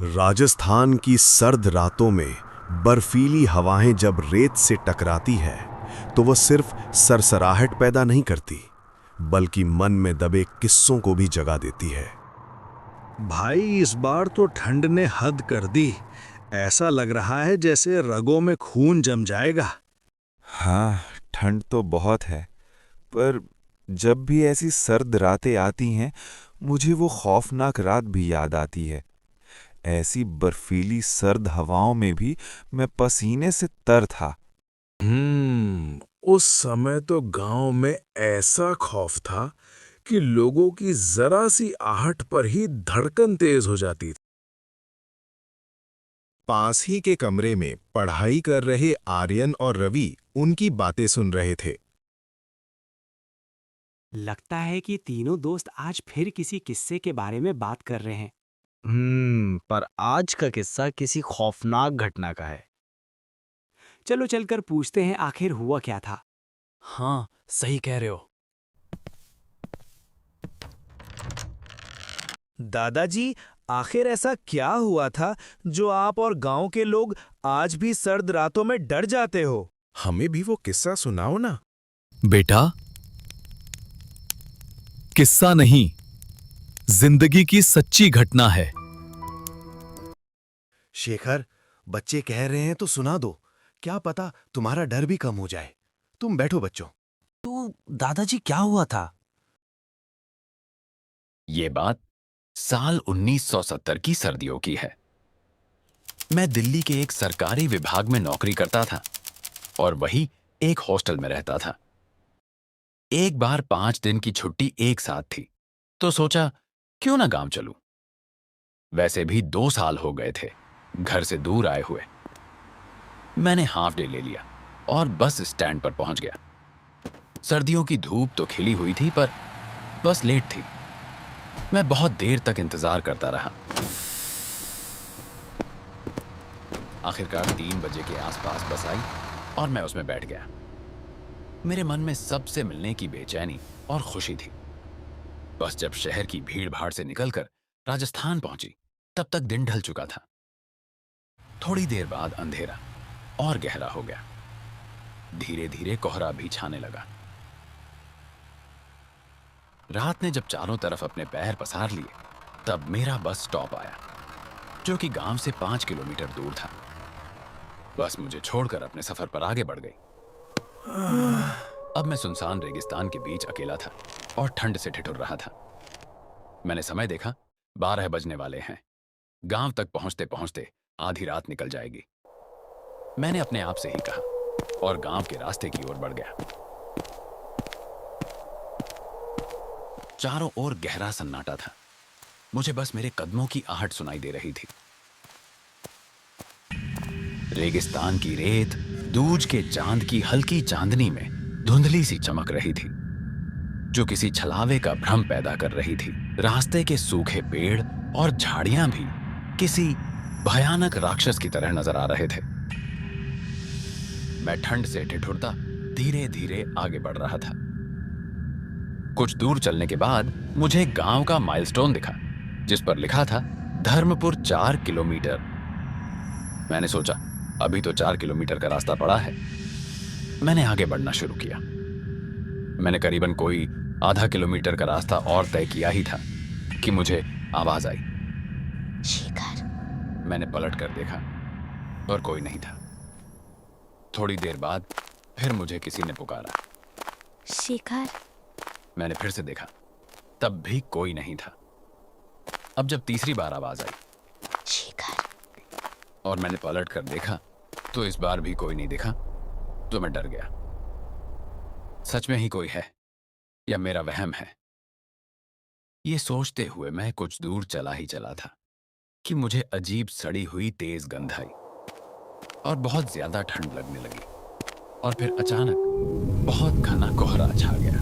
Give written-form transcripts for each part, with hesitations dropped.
राजस्थान की सर्द रातों में बर्फीली हवाएं जब रेत से टकराती है तो वो सिर्फ सरसराहट पैदा नहीं करती, बल्कि मन में दबे किस्सों को भी जगा देती है। भाई, इस बार तो ठंड ने हद कर दी। ऐसा लग रहा है जैसे रगों में खून जम जाएगा। हाँ, ठंड तो बहुत है, पर जब भी ऐसी सर्द रातें आती हैं, मुझे वो खौफनाक रात भी याद आती है। ऐसी बर्फीली सर्द हवाओं में भी मैं पसीने से तर था। उस समय तो गांव में ऐसा खौफ था कि लोगों की जरा सी आहट पर ही धड़कन तेज हो जाती थी। पास ही के कमरे में पढ़ाई कर रहे आर्यन और रवि उनकी बातें सुन रहे थे। लगता है कि तीनों दोस्त आज फिर किसी किस्से के बारे में बात कर रहे हैं। पर आज का किस्सा किसी खौफनाक घटना का है। चलो चलकर पूछते हैं आखिर हुआ क्या था। हाँ, सही कह रहे हो। दादाजी, आखिर ऐसा क्या हुआ था जो आप और गांव के लोग आज भी सर्द रातों में डर जाते हो? हमें भी वो किस्सा सुनाओ ना। बेटा, किस्सा नहीं, जिंदगी की सच्ची घटना है। शेखर, बच्चे कह रहे हैं तो सुना दो। क्या पता तुम्हारा डर भी कम हो जाए। तुम बैठो बच्चों। तो दादाजी, क्या हुआ था? ये बात साल 1970 की सर्दियों की है। मैं दिल्ली के एक सरकारी विभाग में नौकरी करता था और वही एक हॉस्टल में रहता था। एक बार 5 दिन की छुट्टी एक साथ थी, तो सोचा क्यों ना गांव चलूं। वैसे भी 2 साल हो गए थे घर से दूर आए हुए। मैंने हाफ डे ले लिया और बस स्टैंड पर पहुंच गया। सर्दियों की धूप तो खिली हुई थी, पर बस लेट थी। मैं बहुत देर तक इंतजार करता रहा। आखिरकार 3 बजे के आसपास बस आई और मैं उसमें बैठ गया। मेरे मन में सबसे मिलने की बेचैनी और खुशी थी। बस जब शहर की भीड़ भाड़ से निकलकर राजस्थान पहुंची, तब तक दिन ढल चुका था। थोड़ी देर बाद अंधेरा और गहरा हो गया। धीरे धीरे कोहरा भी छाने लगा। रात ने जब चारों तरफ अपने पैर पसार लिए, तब मेरा बस स्टॉप आया, जो कि गांव से 5 किलोमीटर दूर था। बस मुझे छोड़कर अपने सफर पर आगे बढ़ गई। अब मैं सुनसान रेगिस्तान के बीच अकेला था और ठंड से ठिठुर रहा था। मैंने समय देखा, 12 बजने वाले हैं। गांव तक पहुंचते पहुंचते आधी रात निकल जाएगी। मैंने अपने आप से ही कहा और गांव के रास्ते की ओर बढ़ गया। चारों ओर गहरा सन्नाटा था। मुझे बस मेरे कदमों की आहट सुनाई दे रही थी। रेगिस्तान की रेत दूज के चांद की हल्की चांदनी में धुंधली सी चमक रही थी, जो किसी छलावे का भ्रम पैदा कर रही थी। रास्ते के सूखे पेड़ और झाड़ियां भी किसी भयानक राक्षस की तरह नजर आ रहे थे। मैं ठंड से ठिठुरता धीरे धीरे आगे बढ़ रहा था। कुछ दूर चलने के बाद मुझे गांव का माइलस्टोन दिखा, जिस पर लिखा था धर्मपुर 4 किलोमीटर। मैंने सोचा अभी तो 4 किलोमीटर का रास्ता पड़ा है। मैंने आगे बढ़ना शुरू किया। मैंने करीबन कोई आधा किलोमीटर का रास्ता और तय किया ही था कि मुझे आवाज आई, शेखर। मैंने पलट कर देखा और कोई नहीं था। थोड़ी देर बाद फिर मुझे किसी ने पुकारा, शेखर। मैंने फिर से देखा, तब भी कोई नहीं था। अब जब तीसरी बार आवाज आई, शेखर, और मैंने पलट कर देखा तो इस बार भी कोई नहीं दिखा, तो मैं डर गया। सच में ही कोई है या मेरा वहम है? ये सोचते हुए मैं कुछ दूर चला ही चला था कि मुझे अजीब सड़ी हुई तेज गंध आई और बहुत ज्यादा ठंड लगने लगी। और फिर अचानक बहुत घना कोहरा छा गया।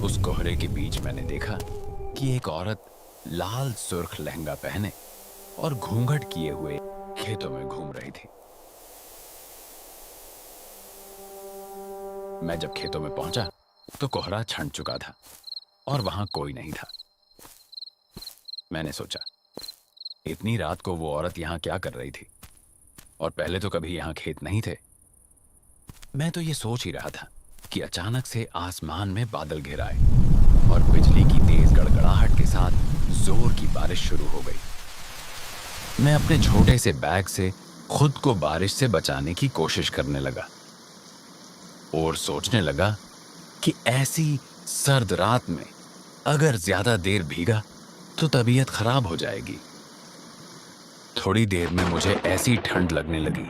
उस कोहरे के बीच मैंने देखा कि एक औरत लाल सुर्ख लहंगा पहने और घूंघट किए हुए खेतों में घूम रही थी। मैं जब खेतों में पहुंचा तो कोहरा छंट चुका था और वहां कोई नहीं था। मैंने सोचा इतनी रात को वो औरत यहाँ क्या कर रही थी? और पहले तो कभी यहाँ खेत नहीं थे। मैं तो ये सोच ही रहा था कि अचानक से आसमान में बादल घिर आए और बिजली की तेज गड़गड़ाहट के साथ जोर की बारिश शुरू हो गई। मैं अपने छोटे से बैग से खुद को बारिश से बचाने की कोशिश करने लगा और सोचने लगा कि ऐसी सर्द रात में अगर ज्यादा देर भीगा तो तबीयत खराब हो जाएगी। थोड़ी देर में मुझे ऐसी ठंड लगने लगी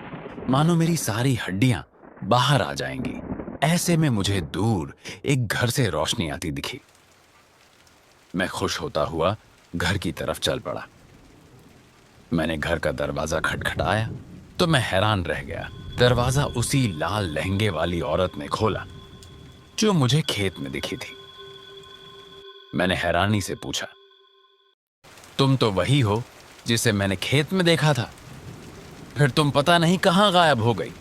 मानो मेरी सारी हड्डियां बाहर आ जाएंगी। ऐसे में मुझे दूर एक घर से रोशनी आती दिखी। मैं खुश होता हुआ घर की तरफ चल पड़ा। मैंने घर का दरवाजा खटखटाया तो मैं हैरान रह गया। दरवाजा उसी लाल लहंगे वाली औरत ने खोला जो मुझे खेत में दिखी थी। मैंने हैरानी से पूछा, तुम तो वही हो जिसे मैंने खेत में देखा था, फिर तुम पता नहीं कहां गायब हो गई?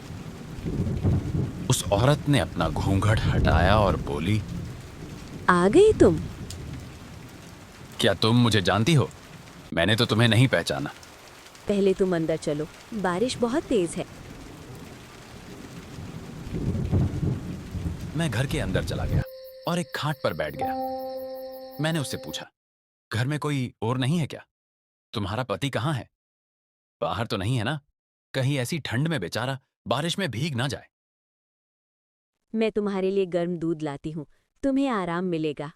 उस औरत ने अपना घूंघट हटाया और बोली, आ गई तुम? क्या तुम मुझे जानती हो? मैंने तो तुम्हें नहीं पहचाना। पहले तुम अंदर चलो, बारिश बहुत तेज है। मैं घर के अंदर चला गया और एक खाट पर बैठ गया। मैंने उससे पूछा, घर में कोई और नहीं है क्या? तुम्हारा पति कहाँ है? बाहर तो नहीं है ना? कहीं ऐसी ठंड में बेचारा बारिश में भीग ना जाए। मैं तुम्हारे लिए गर्म दूध लाती हूँ, तुम्हें आराम मिलेगा।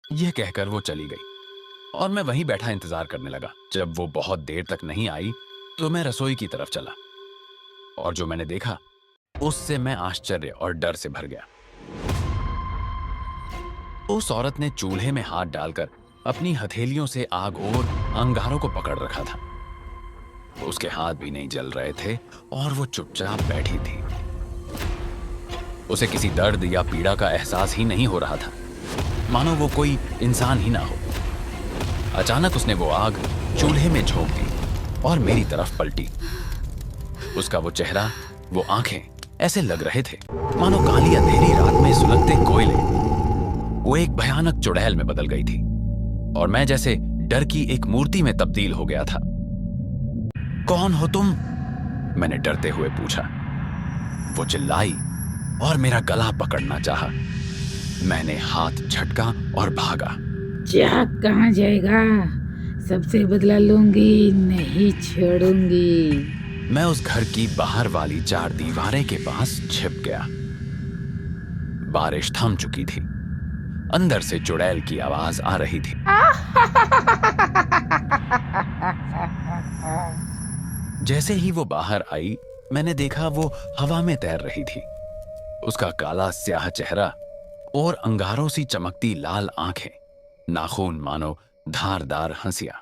यह कहकर वो चली गई और मैं वहीं बैठा इंतजार करने लगा। जब वो बहुत देर तक नहीं आई तो मैं रसोई की तरफ चला और जो मैंने देखा उससे मैं आश्चर्य और डर से भर गया। उस औरत ने चूल्हे में हाथ डालकर अपनी हथेलियों से आग और अंगारों को पकड़ रखा था। उसके हाथ भी नहीं जल रहे थे और वो चुपचाप बैठी थी। उसे किसी दर्द या पीड़ा का एहसास ही नहीं हो रहा था, मानो वो कोई इंसान ही ना हो। अचानक उसने वो आग चूल्हे में झोंक दी और मेरी तरफ पलटी। उसका वो चेहरा, वो आंखें ऐसे लग रहे थे मानो काली अंधेरी रात में सुलगते कोयले। वो एक भयानक चुड़ैल में बदल गई थी और मैं जैसे डर की एक मूर्ति में तब्दील हो गया था। कौन हो तुम? मैंने डरते हुए पूछा। वो चिल्लाई और मेरा गला पकड़ना चाहा। मैंने हाथ झटका और भागा। जा कहाँ जाएगा? सबसे बदला लूंगी, नहीं छोड़ूंगी। मैं उस घर की बाहर वाली चार दीवारें के पास छिप गया। बारिश थम चुकी थी। अंदर से चुड़ैल की आवाज आ रही थी। जैसे ही वो बाहर आई, मैंने देखा वो हवा में तैर रही थी। उसका काला स्याह चेहरा और अंगारों सी चमकती लाल आंखें, नाखून मानो धारदार हंसियां।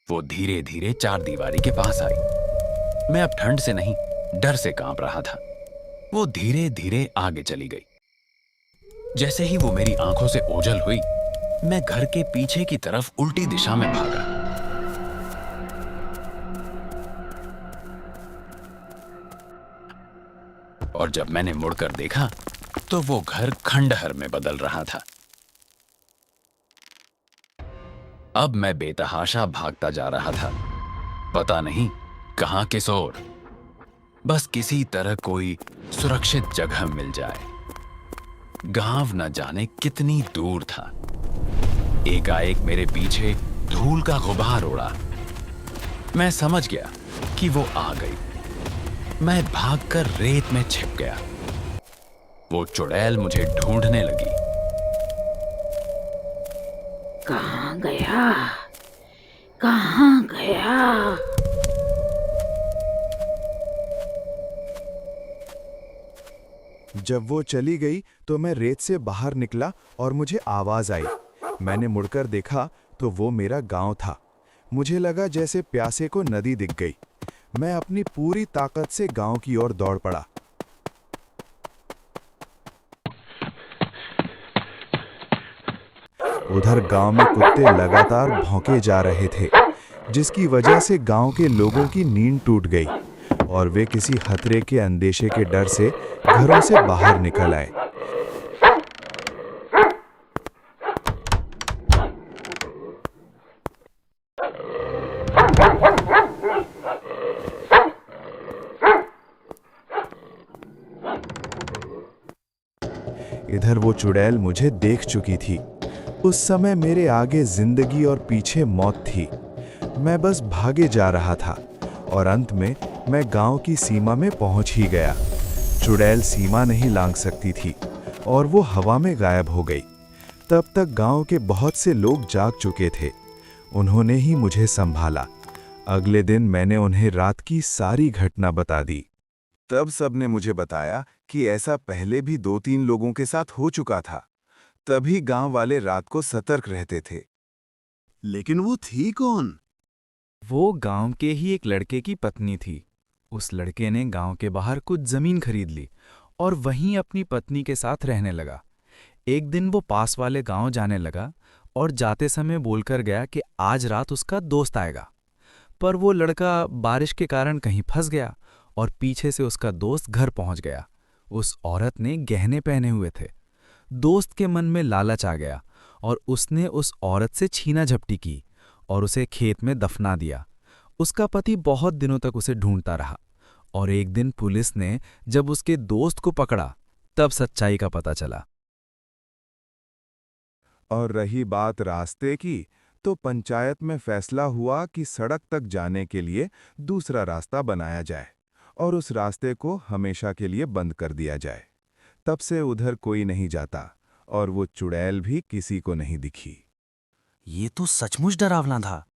वो धीरे धीरे चार दीवारी के पास आई। मैं अब ठंड से नहीं, डर से कांप रहा था। वो धीरे धीरे आगे चली गई। जैसे ही वो मेरी आंखों से ओझल हुई, मैं घर के पीछे की तरफ उल्टी दिशा में भागा। और जब मैंने मुड़कर देखा तो वो घर खंडहर में बदल रहा था। अब मैं बेतहाशा भागता जा रहा था, पता नहीं कहां किस ओर। बस किसी तरह कोई सुरक्षित जगह मिल जाए। गांव न जाने कितनी दूर था। एकाएक मेरे पीछे धूल का गुबार उड़ा। मैं समझ गया कि वो आ गई। मैं भागकर रेत में छिप गया। वो चुड़ैल मुझे ढूंढने लगी। कहाँ गया? कहाँ गया? जब वो चली गई तो मैं रेत से बाहर निकला और मुझे आवाज आई। मैंने मुड़कर देखा तो वो मेरा गांव था। मुझे लगा जैसे प्यासे को नदी दिख गई। मैं अपनी पूरी ताकत से गांव की ओर दौड़ पड़ा। उधर गांव में कुत्ते लगातार भौंके जा रहे थे, जिसकी वजह से गांव के लोगों की नींद टूट गई और वे किसी खतरे के अंदेशे के डर से घरों से बाहर निकल आए। इधर वो चुड़ैल मुझे देख चुकी थी। उस समय मेरे आगे जिंदगी और पीछे मौत थी। मैं बस भागे जा रहा था और अंत में मैं गांव की सीमा में पहुंच ही गया। चुड़ैल सीमा नहीं लांघ सकती थी और वो हवा में गायब हो गई। तब तक गांव के बहुत से लोग जाग चुके थे। उन्होंने ही मुझे संभाला। अगले दिन मैंने उन्हें रात की सारी घटना बता दी। तब सबने मुझे बताया कि ऐसा पहले भी 2-3 लोगों के साथ हो चुका था। तभी गांव वाले रात को सतर्क रहते थे। लेकिन वो थी कौन? वो गांव के ही एक लड़के की पत्नी थी। उस लड़के ने गांव के बाहर कुछ जमीन खरीद ली और वहीं अपनी पत्नी के साथ रहने लगा। एक दिन वो पास वाले गांव जाने लगा और जाते समय बोलकर गया कि आज रात उसका दोस्त आएगा। पर वो लड़का बारिश के कारण कहीं फंस गया और पीछे से उसका दोस्त घर पहुंच गया। उस औरत ने गहने पहने हुए थे। दोस्त के मन में लालच आ गया और उसने उस औरत से छीना झपटी की और उसे खेत में दफना दिया। उसका पति बहुत दिनों तक उसे ढूंढता रहा और एक दिन पुलिस ने जब उसके दोस्त को पकड़ा तब सच्चाई का पता चला। और रही बात रास्ते की, तो पंचायत में फैसला हुआ कि सड़क तक जाने के लिए दूसरा रास्ता बनाया जाए और उस रास्ते को हमेशा के लिए बंद कर दिया जाए। तब से उधर कोई नहीं जाता और वो चुड़ैल भी किसी को नहीं दिखी। ये तो सचमुच डरावना था।